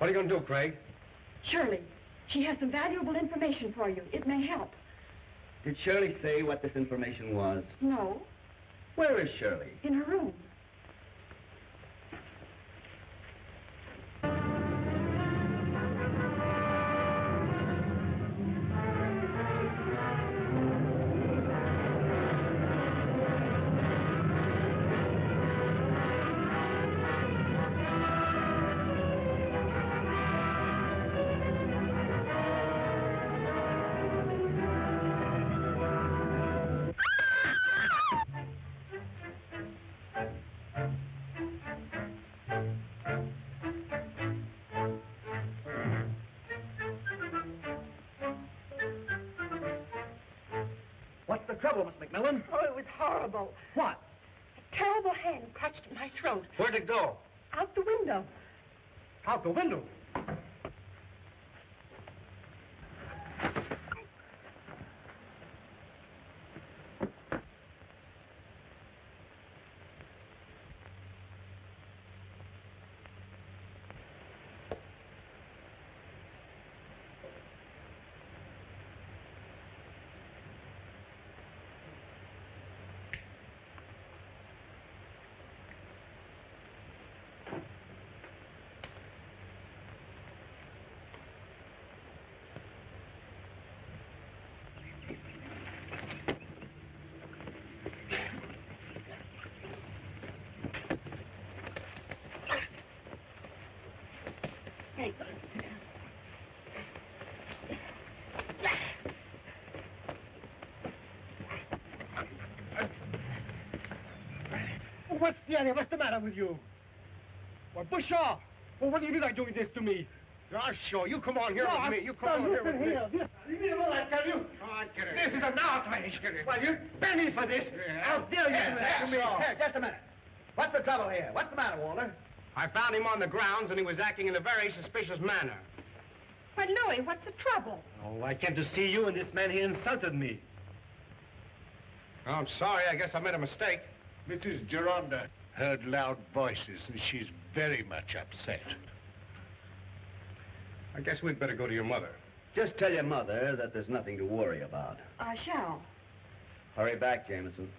What are you going to do, Craig? Shirley, she has some valuable information for you. It may help. Did Shirley say what this information was? No, Where is Shirley? in her room. What's the trouble, Miss McMillan? Oh, it was horrible. What? A terrible hand clutched at my throat. Where'd it go? Out the window. Out the window. What's the matter with you? Well, Bouchard! Well, what do you mean by doing this to me? I'll show you. Come on here with me. You come on here with me. Leave me alone, I tell you. This is an outrage. Well, you pay me for this. How dare you do that to me? Here, just a minute. What's the trouble here? What's the matter, Walter? I found him on the grounds, and he was acting in a very suspicious manner. Why, Louis, what's the trouble? Oh, I came to see you, and this man here insulted me. Oh, I'm sorry. I guess I made a mistake. Mrs. Geronda heard loud voices, and she's very much upset. I guess we'd better go to your mother. Just tell your mother that there's nothing to worry about. I shall. Hurry back, Jameson.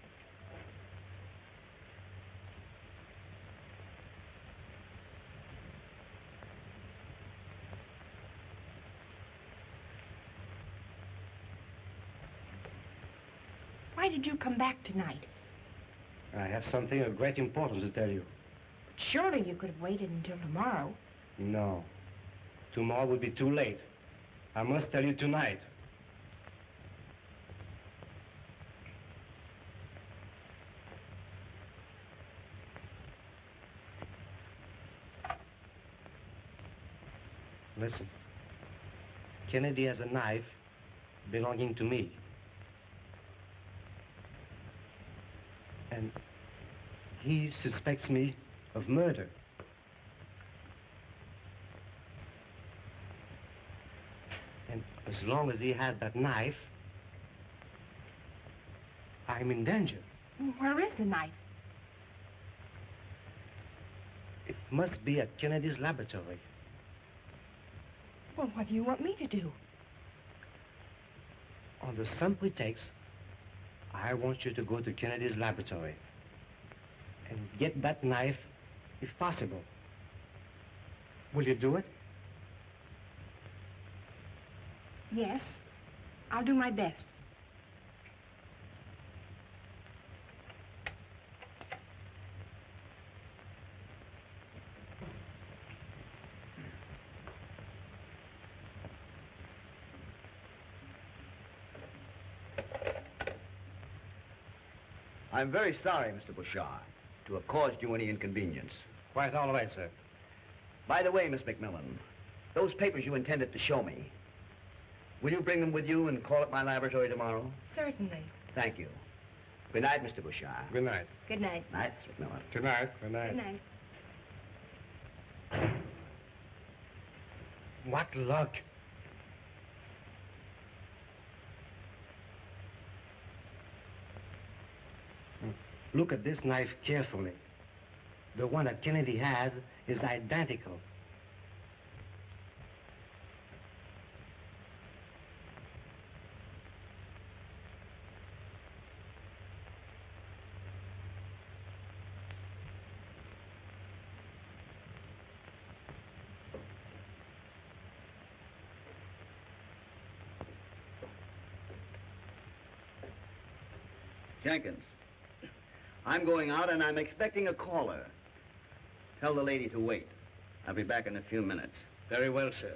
Why did you come back tonight? I have something of great importance to tell you. Surely you could have waited until tomorrow. No. Tomorrow would be too late. I must tell you tonight. Listen. Kennedy has a knife belonging to me. And he suspects me of murder. And as long as he has that knife, I'm in danger. Where is the knife? It must be at Kennedy's laboratory. Well, what do you want me to do? Under some pretext, I want you to go to Kennedy's laboratory and get that knife if possible. Will you do it? Yes, I'll do my best. I'm very sorry, Mr. Bouchard, to have caused you any inconvenience. Quite all right, sir. By the way, Miss McMillan, those papers you intended to show me, will you bring them with you and call at my laboratory tomorrow? Certainly. Thank you. Good night, Mr. Bouchard. Good night. Good night. Night, Miss McMillan. Good night. Good night. Good night. What luck. Look at this knife carefully. The one that Kennedy has is identical. Jenkins. I'm going out and I'm expecting a caller. Tell the lady to wait. I'll be back in a few minutes. Very well, sir.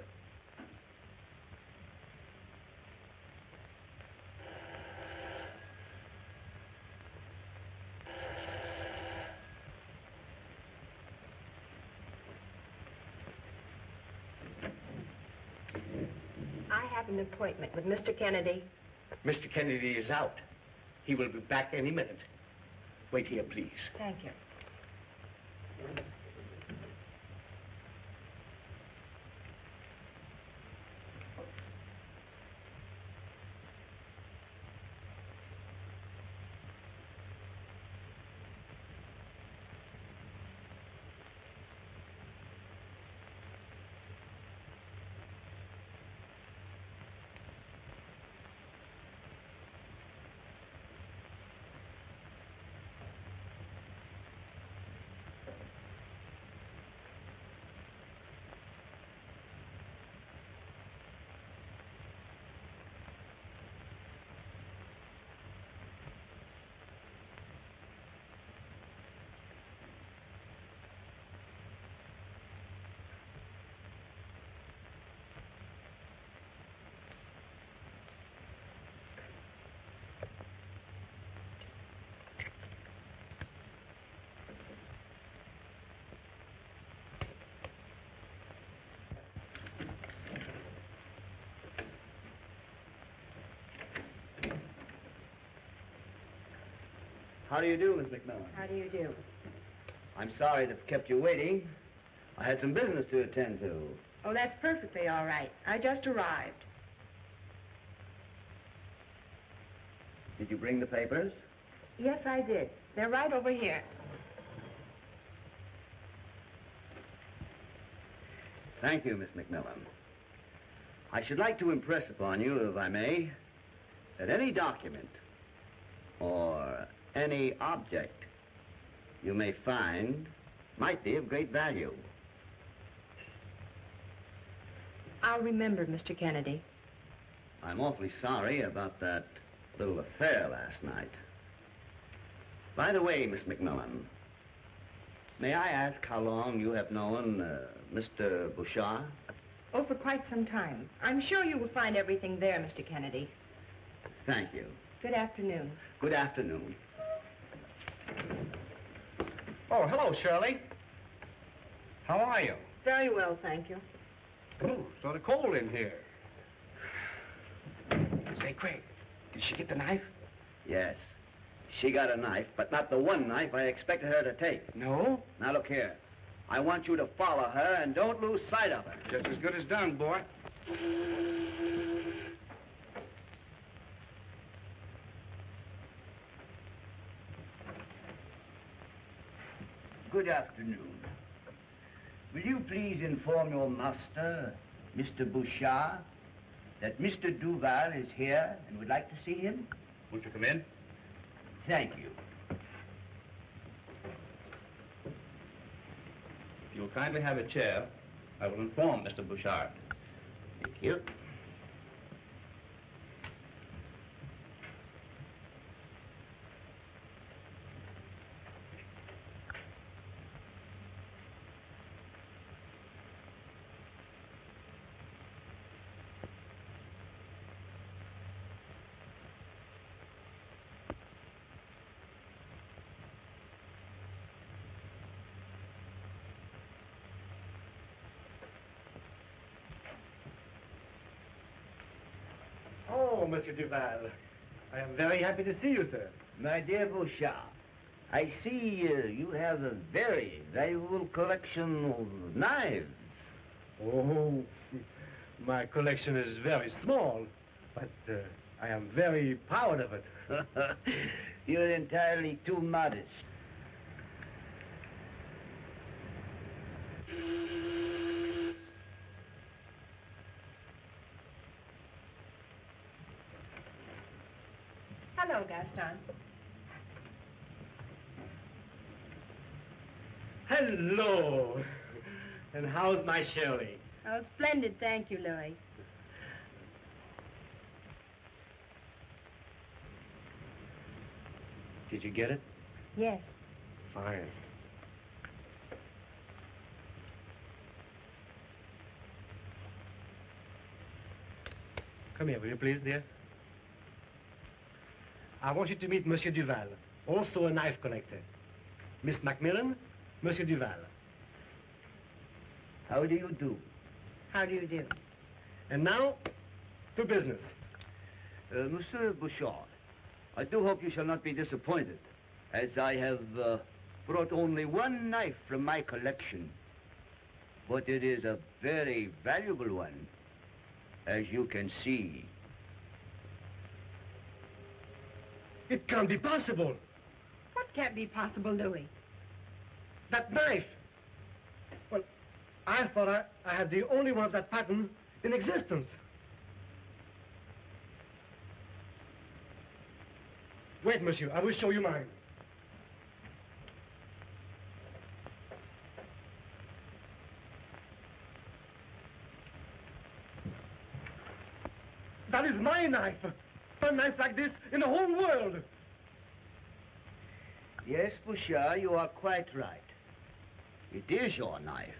I have an appointment with Mr. Kennedy. Mr. Kennedy is out. He will be back any minute. Wait here, please. Thank you. How do you do, Miss McMillan? How do you do? I'm sorry to have kept you waiting. I had some business to attend to. Oh, that's perfectly all right. I just arrived. Did you bring the papers? Yes, I did. They're right over here. Thank you, Miss McMillan. I should like to impress upon you, if I may, that any document or any object you may find might be of great value. I'll remember, Mr. Kennedy. I'm awfully sorry about that little affair last night. By the way, Miss McMillan, may I ask how long you have known Mr. Bouchard? Oh, for quite some time. I'm sure you will find everything there, Mr. Kennedy. Thank you. Good afternoon. Good afternoon. Oh, hello, Shirley. How are you? Very well, thank you. Oh, sort of cold in here. Say, Craig, did she get the knife? Yes. She got a knife, but not the one knife I expected her to take. No? Now, look here. I want you to follow her and don't lose sight of her. Just as good as done, boy. Good afternoon. Will you please inform your master, Mr. Bouchard, that Mr. Duval is here and would like to see him? Won't you come in? Thank you. If you'll kindly have a chair, I will inform Mr. Bouchard. Thank you. Oh, Monsieur Duval. I am very happy to see you, sir. My dear Bouchard, I see you have a very valuable collection of knives. Oh, my collection is very small, but I am very proud of it. You're entirely too modest. Hello, Gaston. Hello. And how's my Shirley? Oh, splendid, thank you, Louis. Did you get it? Yes. Fine. Come here, will you please, dear? I want you to meet Monsieur Duval, also a knife collector. Miss Macmillan, Monsieur Duval. How do you do? How do you do? And now, to business. Monsieur Bouchard, I do hope you shall not be disappointed, as I have brought only one knife from my collection. But it is a very valuable one, as you can see. It can't be possible. What can't be possible, Louis? That knife. Well, I thought I had the only one of that pattern in existence. Wait, monsieur, I will show you mine. That is my knife. A knife like this in the whole world. Yes, Bouchard, you are quite right. It is your knife.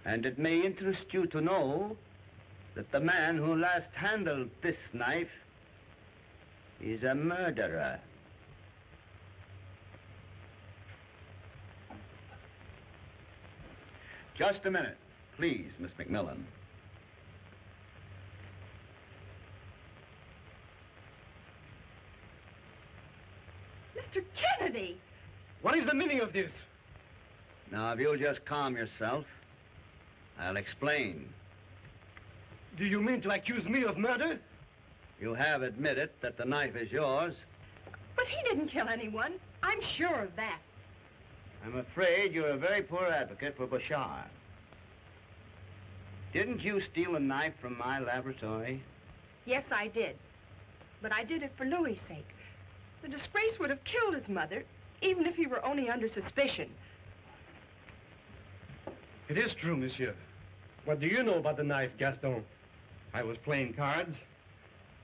And it may interest you to know that the man who last handled this knife is a murderer. Just a minute, please, Miss McMillan. Mr. Kennedy! What is the meaning of this? Now, if you'll just calm yourself, I'll explain. Do you mean to accuse me of murder? You have admitted that the knife is yours. But he didn't kill anyone. I'm sure of that. I'm afraid you're a very poor advocate for Bouchard. Didn't you steal a knife from my laboratory? Yes, I did. But I did it for Louis' sake. The disgrace would have killed his mother, even if he were only under suspicion. It is true, monsieur. What do you know about the knife, Gaston? I was playing cards.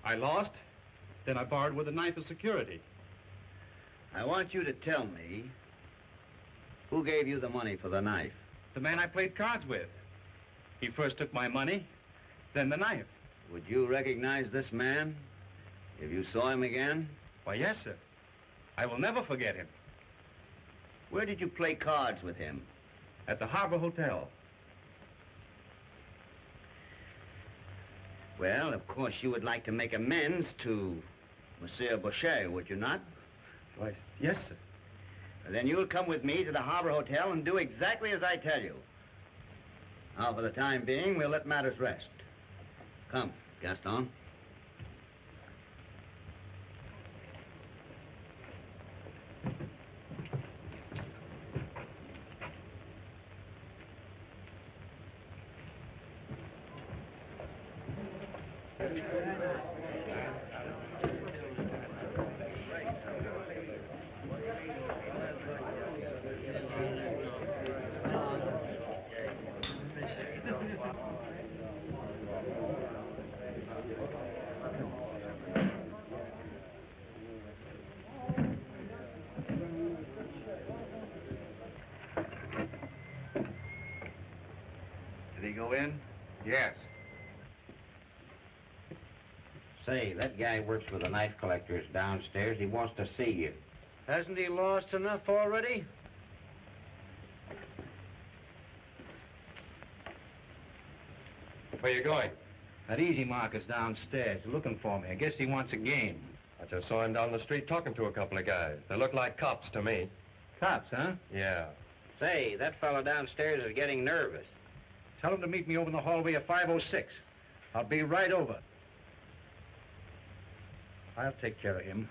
I lost. Then I borrowed with a knife as security. I want you to tell me who gave you the money for the knife. The man I played cards with. He first took my money, then the knife. Would you recognize this man if you saw him again? Why, yes, sir. I will never forget him. Where did you play cards with him? At the Harbor Hotel. Well, of course, you would like to make amends to Monsieur Boucher, would you not? Why, yes, sir. Then you'll come with me to the Harbor Hotel and do exactly as I tell you. Now, for the time being, we'll let matters rest. Come, Gaston. Did he go in? Yes. Say, that guy works for the knife collectors downstairs. He wants to see you. Hasn't he lost enough already? Where you going? That Easy Mark is downstairs looking for me. I guess he wants a game. I just saw him down the street talking to a couple of guys. They look like cops to me. Cops, huh? Yeah. Say, that fellow downstairs is getting nervous. Tell him to meet me over in the hallway of 506. I'll be right over. I'll take care of him.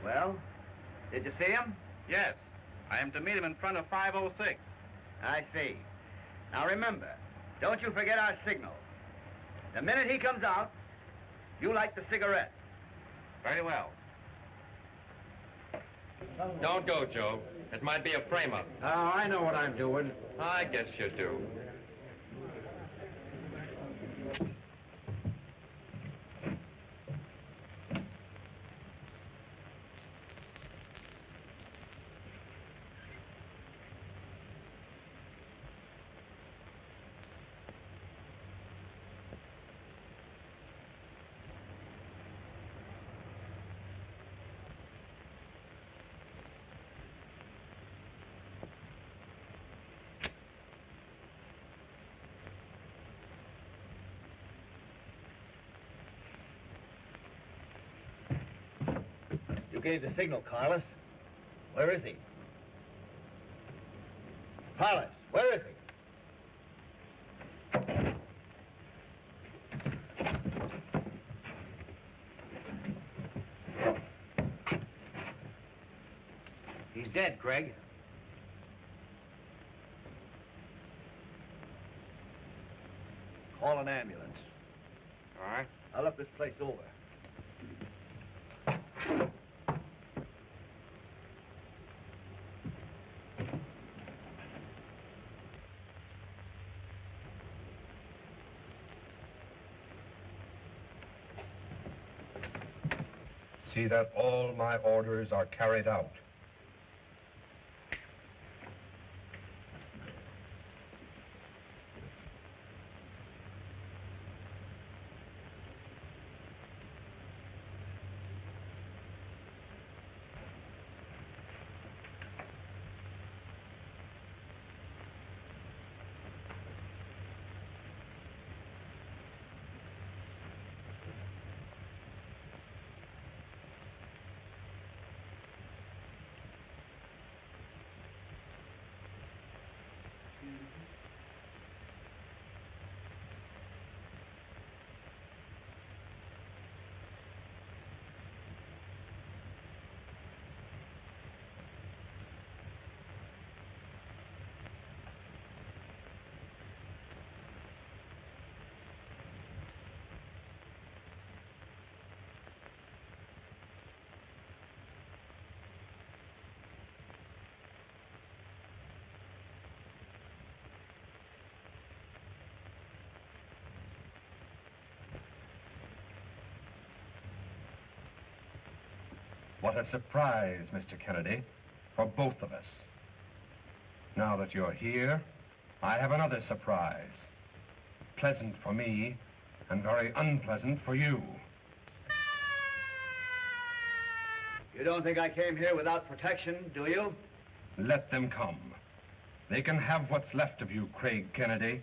Well, did you see him? Yes. I am to meet him in front of 506. I see. Now remember, don't you forget our signal. The minute he comes out, you light the cigarette. Very well. Don't go, Joe. It might be a frame-up. Oh, I know what I'm doing. I guess you do. You gave the signal, Carlos. Where is he? Carlos, where is he? He's dead, Craig. Call an ambulance. All right. I'll look this place over. See that all my orders are carried out. What a surprise, Mr. Kennedy, for both of us. Now that you're here, I have another surprise. Pleasant for me, and very unpleasant for you. You don't think I came here without protection, do you? Let them come. They can have what's left of you, Craig Kennedy.